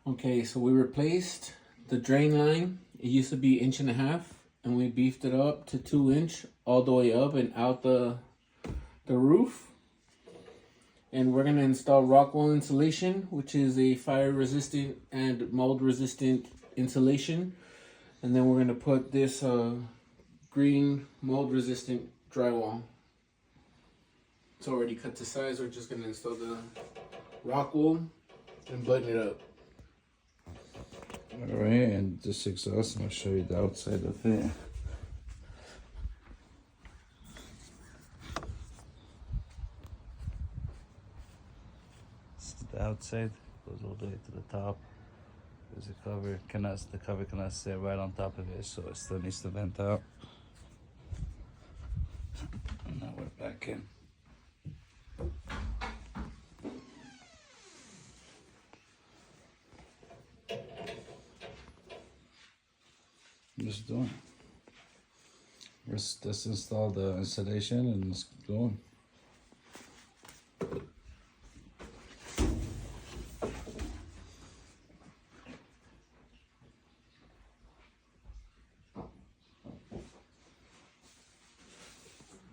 Okay, so we replaced the drain line. It used to be 1.5 inches, and we beefed it up to 2 inch all the way up and out the roof. And we're gonna install rockwool insulation, which is a fire resistant and mold resistant insulation. And then we're gonna put this green mold resistant drywall. It's already cut to size. We're just gonna install the rockwool and blend it up. Alright, and this exhaust, I'll show you the outside of it. This is the outside, goes all the way to the top. There's a cover, the cover cannot sit right on top of it, so it still needs to vent out. And now we're back in. Just doing. Let's install the insulation and it's going.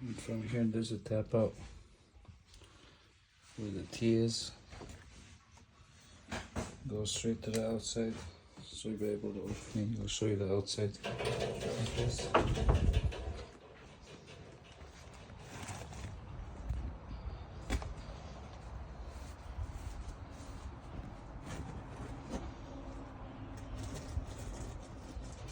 And from here, there's a tap out where the T is. Go straight to the outside. So you'll be able to open it. I'll show you the outside like this.